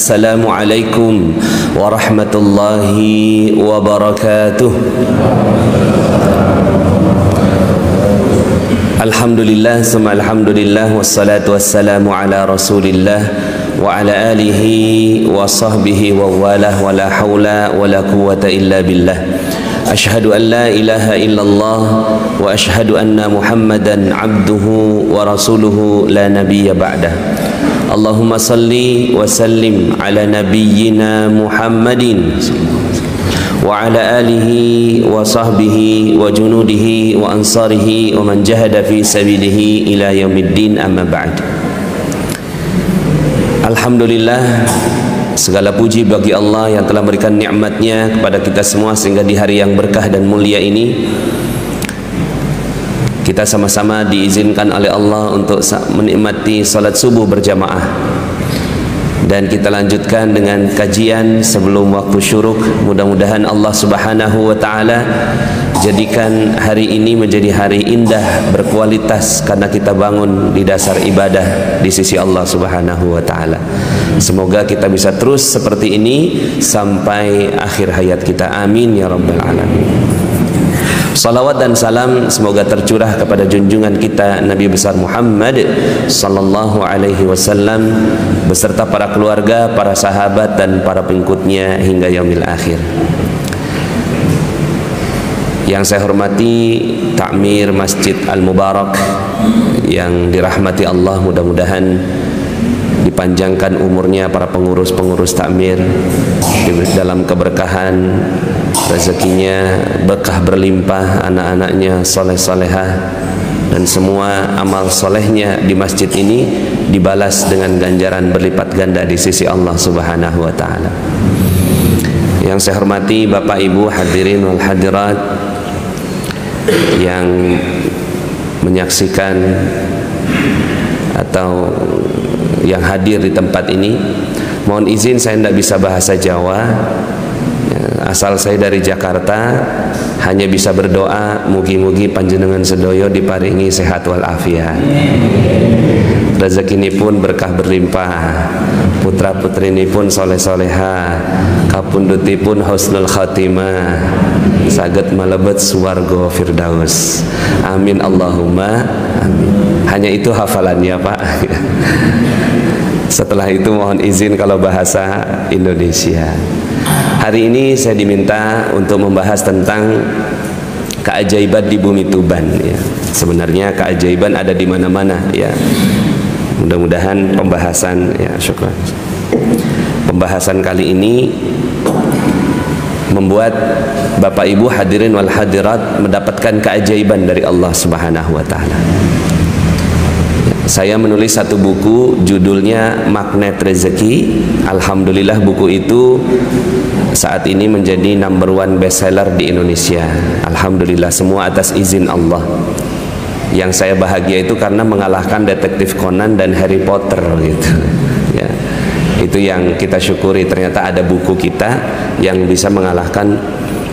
Assalamualaikum warahmatullahi wabarakatuh. Alhamdulillah, summa alhamdulillah, wassalatu wassalamu ala rasulillah wa ala alihi wa sahbihi wa walah, wa la hawla wa la quwwata illa billah. Ashhadu an la ilaha illallah wa ashhadu anna Muhammadan abduhu wa rasuluhu la nabiyya ba'dah. Allahumma salli wa sallim ala nabiyyina Muhammadin wa ala alihi wa sahbihi wa junudihi wa ansarihi wa man jahada fi sabilihi ila yaumiddin, amma ba'd. Alhamdulillah, segala puji bagi Allah yang telah memberikan nikmatnya kepada kita semua sehingga di hari yang berkah dan mulia ini kita sama-sama diizinkan oleh Allah untuk menikmati salat subuh berjamaah. Dan kita lanjutkan dengan kajian sebelum waktu syuruk. Mudah-mudahan Allah Subhanahu wa taala jadikan hari ini menjadi hari indah, berkualitas karena kita bangun di dasar ibadah di sisi Allah Subhanahu wa taala. Semoga kita bisa terus seperti ini sampai akhir hayat kita. Amin ya rabbal alamin. Salawat dan salam semoga tercurah kepada junjungan kita Nabi besar Muhammad sallallahu alaihi wasallam beserta para keluarga, para sahabat dan para pengikutnya hingga yaumil akhir. Yang saya hormati Takmir Masjid Al-Mubarak yang dirahmati Allah, mudah-mudahan dipanjangkan umurnya para pengurus-pengurus takmir dalam keberkahan, rezekinya berkah berlimpah, anak-anaknya soleh-solehah, dan semua amal solehnya di masjid ini dibalas dengan ganjaran berlipat ganda di sisi Allah Subhanahu wa taala. Yang saya hormati Bapak Ibu hadirin wal hadirat yang menyaksikan atau yang hadir di tempat ini, mohon izin saya tidak bisa bahasa Jawa. Asal saya dari Jakarta, hanya bisa berdoa mugi-mugi panjenengan sedoyo diparingi sehat wal afiat. Rezeki ini pun berkah berlimpah, putra putri ini pun soleh-soleha, kapunduti pun husnul khatimah, saged malebet swarga firdaus. Amin Allahumma amin. Hanya itu hafalannya Pak. Setelah itu mohon izin kalau bahasa Indonesia. Hari ini saya diminta untuk membahas tentang keajaiban di bumi Tuban ya. Sebenarnya keajaiban ada di mana-mana ya. Mudah-mudahan pembahasan ya, syukran. Pembahasan kali ini membuat Bapak Ibu hadirin wal hadirat mendapatkan keajaiban dari Allah Subhanahu wa taala. Saya menulis satu buku judulnya Magnet Rezeki. Alhamdulillah buku itu saat ini menjadi #1 bestseller di Indonesia. Alhamdulillah, semua atas izin Allah. Yang saya bahagia itu karena mengalahkan Detektif Conan dan Harry Potter gitu. Ya. Itu yang kita syukuri, ternyata ada buku kita yang bisa mengalahkan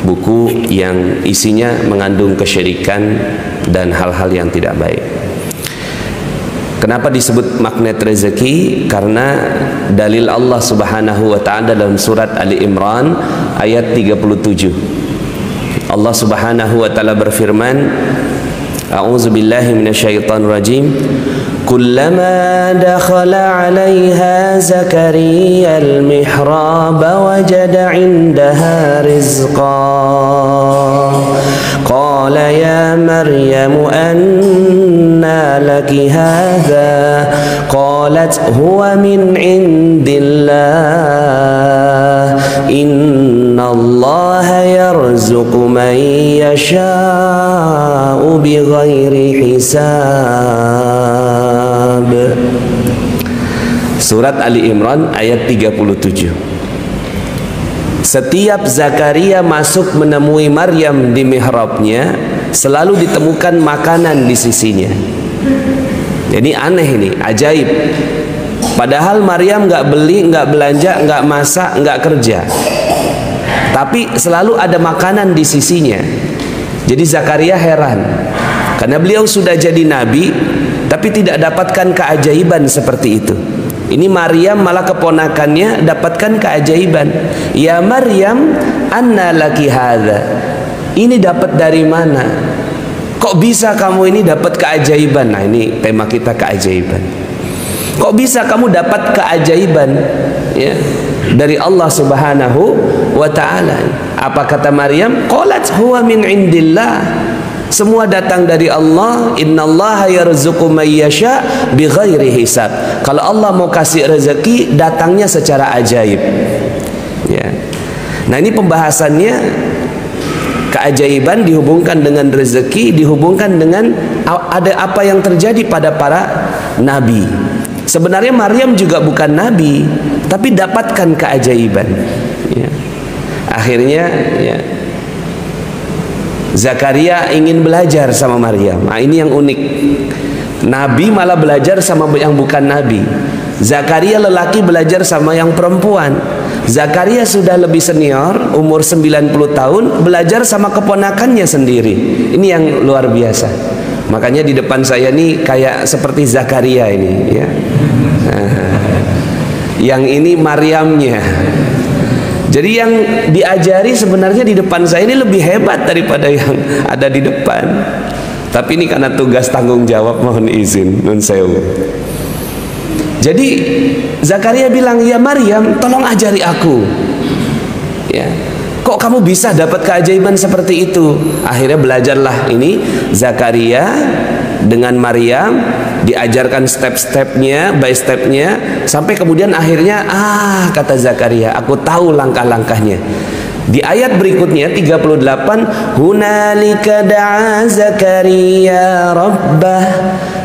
buku yang isinya mengandung kesyirikan dan hal-hal yang tidak baik. Kenapa disebut magnet rezeki? Karena dalil Allah Subhanahu wa taala dalam surat Ali Imran ayat 37. Allah Subhanahu wa taala berfirman, A'udzu billahi minasyaitonir rajim. Kullama dakhala 'alaiha Zakaria al-mihrab wajada 'indaha rizqan. Qala ya Maryam anna laki hadha? Qalat huwa min 'indillah. Innallaha yarzuqu man yasha'u bighairi hisab. Surat Ali Imran ayat 37. Setiap Zakaria masuk menemui Maryam di mihrabnya, selalu ditemukan makanan di sisinya. Jadi aneh ini, ajaib. Padahal Maryam nggak beli, nggak belanja, nggak masak, nggak kerja, tapi selalu ada makanan di sisinya. Jadi Zakaria heran, karena beliau sudah jadi nabi, tapi tidak dapatkan keajaiban seperti itu. Ini Maryam malah keponakannya dapatkan keajaiban. Ya Maryam, anna laki hadza. Ini dapat dari mana? Kok bisa kamu ini dapat keajaiban? Nah, ini tema kita, keajaiban. Kok bisa kamu dapat keajaiban, ya, dari Allah Subhanahu wa ta'ala? Apa kata Maryam? Qalat huwa min indillah. Semua datang dari Allah. Innallaha yarzuqu may yasha bighairi hisab. Kalau Allah mau kasih rezeki, datangnya secara ajaib. Ya. Nah, ini pembahasannya, keajaiban dihubungkan dengan rezeki, dihubungkan dengan ada apa yang terjadi pada para nabi. Sebenarnya Maryam juga bukan nabi, tapi dapatkan keajaiban. Ya. Akhirnya, ya, Zakaria ingin belajar sama Maryam. Nah, ini yang unik. Nabi malah belajar sama yang bukan nabi. Zakaria lelaki belajar sama yang perempuan. Zakaria sudah lebih senior, umur 90 tahun, belajar sama keponakannya sendiri. Ini yang luar biasa. Makanya di depan saya nih kayak seperti Zakaria ini, ya. Yang ini Maryamnya. Jadi yang diajari sebenarnya di depan saya ini lebih hebat daripada yang ada di depan. Tapi ini karena tugas tanggung jawab, mohon izin, nun sewu. Jadi Zakaria bilang, ya Maryam, tolong ajari aku. Ya, kok kamu bisa dapat keajaiban seperti itu? Akhirnya belajarlah ini Zakaria dengan Maryam, diajarkan step-stepnya, by stepnya, sampai kemudian akhirnya, kata Zakaria, aku tahu langkah-langkahnya. Di ayat berikutnya 38, hunalika da'a Zakaria rabbah.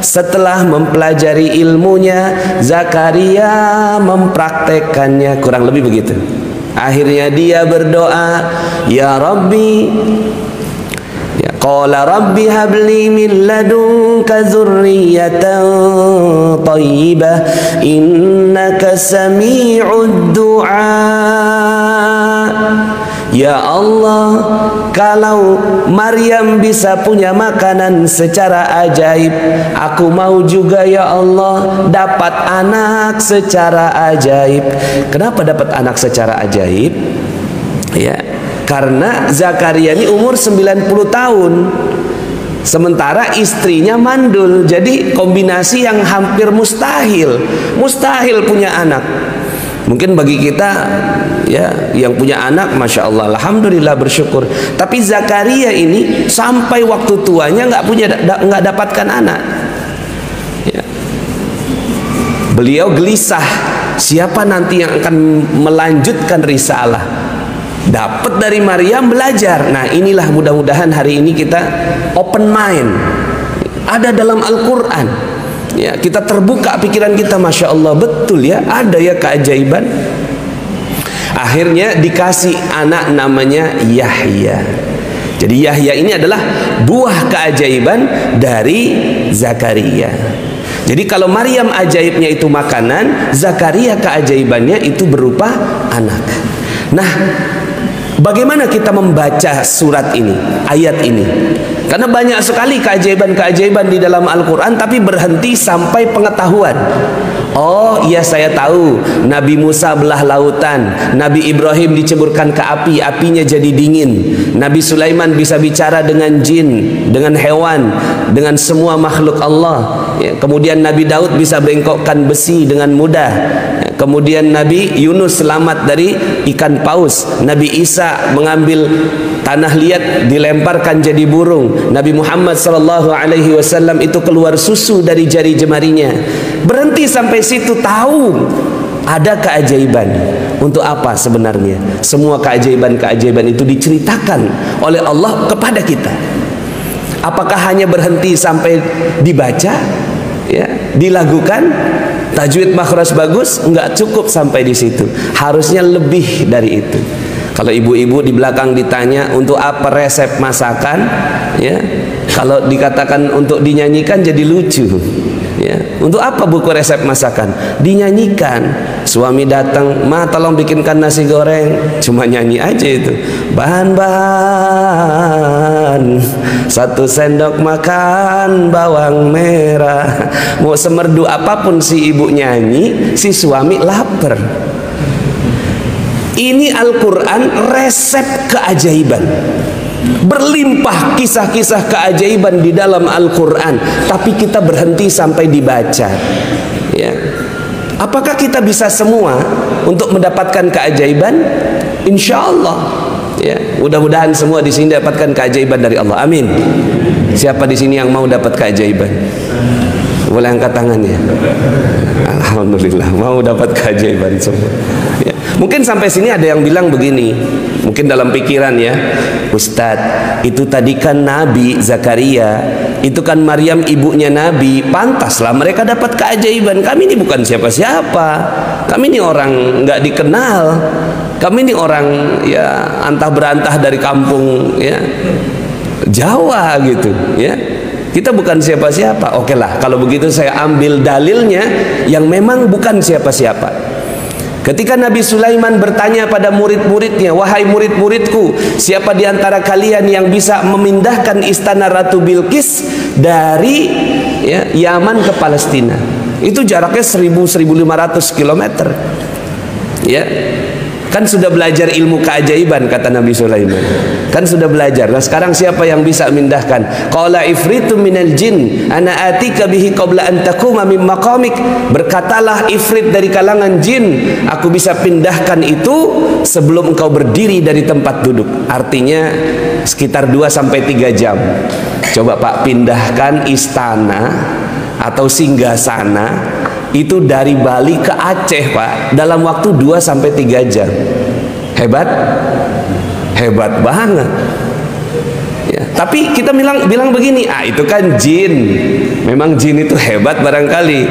Setelah mempelajari ilmunya, Zakaria mempraktekannya, kurang lebih begitu. Akhirnya dia berdoa, ya Rabbi, ya, qala rabbi habli min ladunka dzurriyyatan thayyibah innaka sami'ud du'a. Ya Allah, kalau Maryam bisa punya makanan secara ajaib, aku mau juga ya Allah dapat anak secara ajaib. Kenapa dapat anak secara ajaib? Ya, karena Zakaria ini umur 90 tahun. Sementara istrinya mandul. Jadi kombinasi yang hampir mustahil. Mustahil punya anak. Mungkin bagi kita, ya, yang punya anak, masya Allah, alhamdulillah, bersyukur. Tapi Zakaria ini sampai waktu tuanya nggak dapatkan anak. Ya. Beliau gelisah, siapa nanti yang akan melanjutkan risalah? Dapat dari Maryam, belajar. Nah, inilah mudah-mudahan hari ini kita open mind. Ada dalam Al-Quran. Ya, kita terbuka pikiran kita, masya Allah, betul ya, ada ya keajaiban. Akhirnya dikasih anak namanya Yahya. Jadi Yahya ini adalah buah keajaiban dari Zakaria. Jadi kalau Maryam ajaibnya itu makanan, Zakaria keajaibannya itu berupa anak. Nah, bagaimana kita membaca surat ini, ayat ini? Karena banyak sekali keajaiban-keajaiban di dalam Al-Quran, tapi berhenti sampai pengetahuan. Oh iya, saya tahu Nabi Musa belah lautan, Nabi Ibrahim diceburkan ke api, apinya jadi dingin. Nabi Sulaiman bisa bicara dengan jin, dengan hewan, dengan semua makhluk Allah. Ya, kemudian Nabi Daud bisa bengkokkan besi dengan mudah. Ya, kemudian Nabi Yunus selamat dari ikan paus. Nabi Isa mengambil tanah liat dilemparkan jadi burung. Nabi Muhammad SAW itu keluar susu dari jari jemarinya. Berhenti sampai situ, tahu ada keajaiban. Untuk apa sebenarnya? Semua keajaiban-keajaiban itu diceritakan oleh Allah kepada kita. Apakah hanya berhenti sampai dibaca, ya, dilakukan tajwid makhraj bagus? Enggak cukup sampai di situ. Harusnya lebih dari itu. Kalau ibu-ibu di belakang ditanya untuk apa resep masakan, ya, kalau dikatakan untuk dinyanyikan jadi lucu. Ya, untuk apa buku resep masakan? Dinyanyikan. Suami datang, "Ma, tolong bikinkan nasi goreng." Cuma nyanyi aja itu. Bahan-bahan, 1 sendok makan bawang merah. Mau semerdu apapun si ibu nyanyi, si suami lapar. Ini Al-Quran resep keajaiban. Berlimpah kisah-kisah keajaiban di dalam Al-Quran, tapi kita berhenti sampai dibaca. Ya. Apakah kita bisa semua untuk mendapatkan keajaiban? Insya Allah. Ya. Mudah-mudahan semua di sini dapatkan keajaiban dari Allah. Amin. Siapa di sini yang mau dapat keajaiban? Boleh angkat tangannya. Alhamdulillah, mau dapat keajaiban semua. Ya. Mungkin sampai sini ada yang bilang begini, mungkin dalam pikiran ya, Ustadz, itu tadi kan Nabi Zakaria, itu kan Maryam ibunya Nabi, pantaslah mereka dapat keajaiban. Kami ini bukan siapa-siapa, kami ini orang nggak dikenal, kami ini orang ya antah berantah dari kampung ya Jawa gitu ya. Kita bukan siapa-siapa. Oke lah, kalau begitu saya ambil dalilnya yang memang bukan siapa-siapa. Ketika Nabi Sulaiman bertanya pada murid-muridnya, "Wahai murid-muridku, siapa di antara kalian yang bisa memindahkan istana Ratu Bilqis dari ya, Yaman ke Palestina?" Itu jaraknya 1.000-1.500 km. Ya. Kan sudah belajar ilmu keajaiban, kata Nabi Sulaiman. Kan sudah belajar. Nah, sekarang siapa yang bisa memindahkan? Qala ifritu minal jin ana atika bihi qabla an taquma min maqamik. Berkatalah ifrit dari kalangan jin, aku bisa pindahkan itu sebelum engkau berdiri dari tempat duduk. Artinya sekitar 2-3 jam. Coba Pak, pindahkan istana atau singgasana itu dari Bali ke Aceh Pak, dalam waktu 2-3 jam. Hebat? Hebat banget ya. Tapi kita bilang begini, itu kan jin. Memang jin itu hebat barangkali,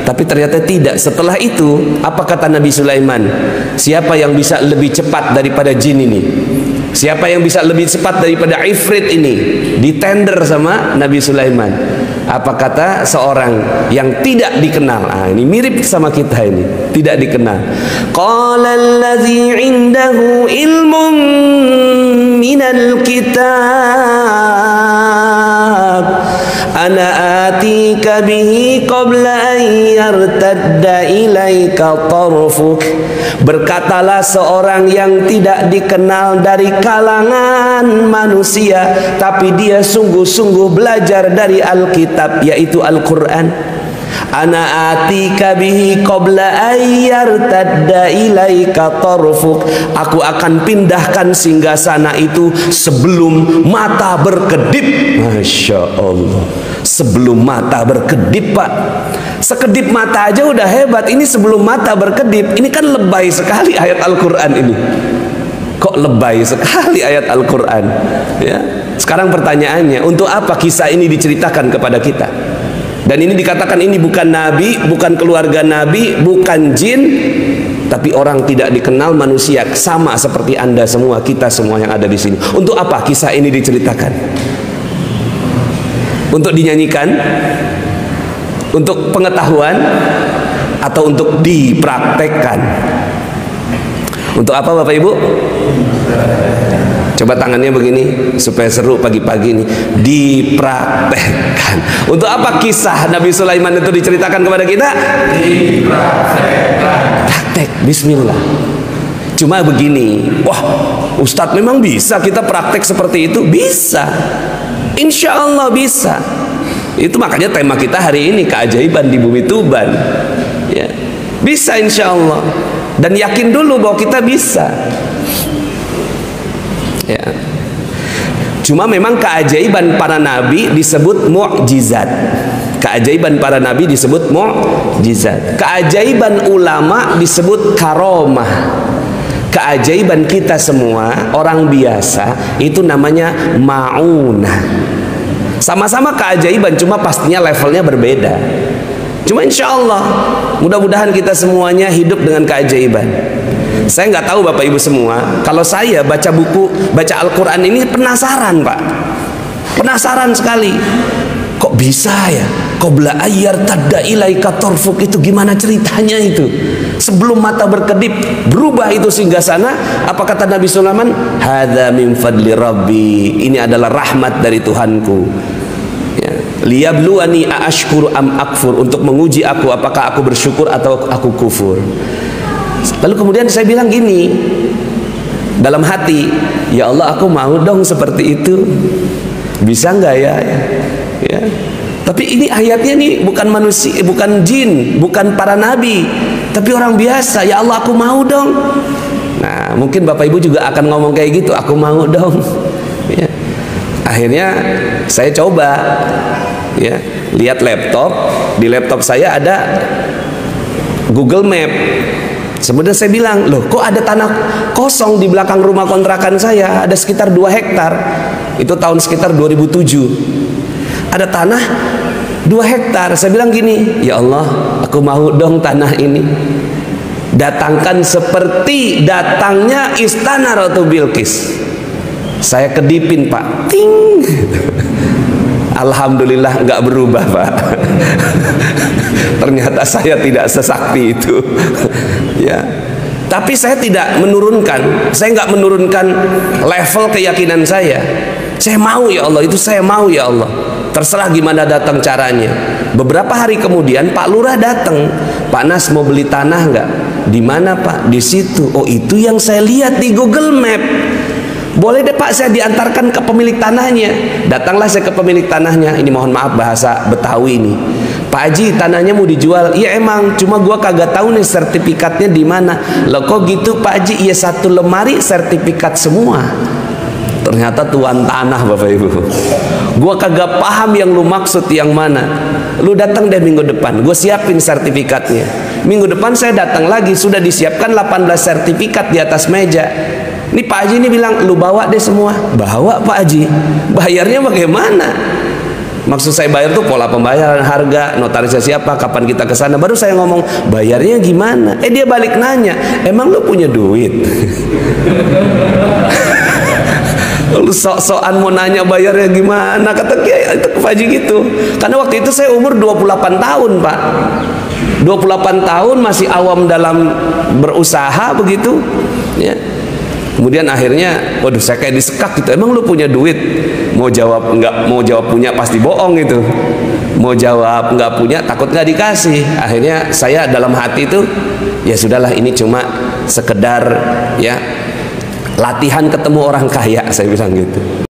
tapi ternyata tidak. Setelah itu apa kata Nabi Sulaiman? Siapa yang bisa lebih cepat daripada jin ini? Siapa yang bisa lebih cepat daripada ifrit ini? Ditender sama Nabi Sulaiman. Apa kata seorang yang tidak dikenal? Ini mirip sama kita ini, tidak dikenal. Qala allazi indahu ilmun minal kitab ana atika bihi qabla an yartadda ilaika tarfuk. Berkatalah seorang yang tidak dikenal dari kalangan manusia, tapi dia sungguh-sungguh belajar dari Alkitab, yaitu Al-Quran. Ana atika bihi qabla an yartadda ilaika tarfuk. Aku akan pindahkan singgasana itu sebelum mata berkedip. Masya Allah, sebelum mata berkedip Pak. Sekedip mata aja udah hebat, ini sebelum mata berkedip. Ini kan lebay sekali ayat Al-Quran ini. Kok lebay sekali ayat Al-Quran ya? Sekarang pertanyaannya, untuk apa kisah ini diceritakan kepada kita? Dan ini dikatakan ini bukan nabi, bukan keluarga nabi, bukan jin, tapi orang tidak dikenal manusia, sama seperti Anda semua, kita semua yang ada di sini. Untuk apa kisah ini diceritakan? Untuk dinyanyikan? Untuk pengetahuan? Atau untuk dipraktekkan? Untuk apa Bapak Ibu? Coba tangannya begini supaya seru pagi-pagi ini. Dipraktekkan. Untuk apa kisah Nabi Sulaiman itu diceritakan kepada kita? Dipraktekkan. Praktek, bismillah. Cuma begini, wah Ustadz memang bisa kita praktek seperti itu? Bisa, insya Allah bisa. Itu makanya tema kita hari ini, keajaiban di bumi Tuban ya. Bisa insya Allah. Dan yakin dulu bahwa kita bisa ya. Cuma memang keajaiban para nabi disebut mukjizat. Keajaiban para nabi disebut mukjizat. Keajaiban ulama disebut karomah. Keajaiban kita semua orang biasa itu namanya ma'unah. Sama-sama keajaiban, cuma pastinya levelnya berbeda. Cuma insya Allah mudah-mudahan kita semuanya hidup dengan keajaiban. Saya nggak tahu Bapak Ibu semua, kalau saya baca buku, baca Al-Quran ini penasaran Pak. Penasaran sekali. Kok bisa ya? qabla ayyar tadda ilaika tarfuk, itu gimana ceritanya itu? Sebelum mata berkedip berubah itu singgasana. Apa kata Nabi Sulaiman? Hadza min fadli rabbi, ini adalah rahmat dari Tuhanku. Ya. Liyabluwani aashkuru am akfur, untuk menguji aku apakah aku bersyukur atau aku kufur. Lalu kemudian saya bilang gini dalam hati, ya Allah, aku mau dong seperti itu, bisa nggak ya? Ya. Tapi ini ayatnya nih bukan manusia, bukan jin, bukan para nabi, tapi orang biasa. Ya Allah, aku mau dong. Nah, mungkin Bapak Ibu juga akan ngomong kayak gitu, aku mau dong. Ya. Akhirnya saya coba, ya, lihat laptop. Di laptop saya ada Google Map. Sebenarnya saya bilang, loh kok ada tanah kosong di belakang rumah kontrakan saya, ada sekitar 2 hektar. Itu tahun sekitar 2007. Ada tanah 2 hektar. Saya bilang gini, ya Allah, aku mau dong tanah ini. Datangkan seperti datangnya istana Ratu Bilqis. Saya kedipin, Pak. Ting. Alhamdulillah nggak berubah, Pak. Ternyata saya tidak sesakti itu. Ya. Tapi saya tidak menurunkan, saya nggak menurunkan level keyakinan saya. Saya mau ya Allah, itu saya mau ya Allah. Terserah gimana datang caranya. Beberapa hari kemudian Pak Lurah datang. Pak Nas, mau beli tanah nggak? Di mana Pak? Di situ. Oh, itu yang saya lihat di Google Map. Boleh deh Pak, saya diantarkan ke pemilik tanahnya. Datanglah saya ke pemilik tanahnya. Ini mohon maaf bahasa Betawi ini. Pak Haji, tanahnya mau dijual. Iya emang, cuma gua kagak tahu nih sertifikatnya di mana. Loh kok gitu Pak Haji? Iya, 1 lemari sertifikat semua. Ternyata tuan tanah, Bapak Ibu. Gua kagak paham yang lu maksud yang mana. Lu datang deh minggu depan, gue siapin sertifikatnya. Minggu depan saya datang lagi, sudah disiapkan 18 sertifikat di atas meja. Ini Pak Haji ini bilang, lu bawa deh semua. Bawa Pak Haji. Bayarnya bagaimana? Maksud saya bayar tuh pola pembayaran, harga, notarisnya siapa, kapan kita ke sana. Baru saya ngomong, bayarnya gimana? Dia balik nanya, emang lu punya duit? Lu sok-sokan mau nanya bayarnya gimana, kata Kiai itu Pak Haji gitu. Karena waktu itu saya umur 28 tahun Pak, 28 tahun masih awam dalam berusaha begitu ya. Kemudian akhirnya, waduh, saya kayak disekak gitu. Emang lu punya duit? Mau jawab enggak, mau jawab punya pasti bohong gitu. Mau jawab enggak punya, takut nggak dikasih. Akhirnya saya dalam hati itu, ya sudahlah, ini cuma sekedar ya latihan ketemu orang kaya, saya bilang gitu.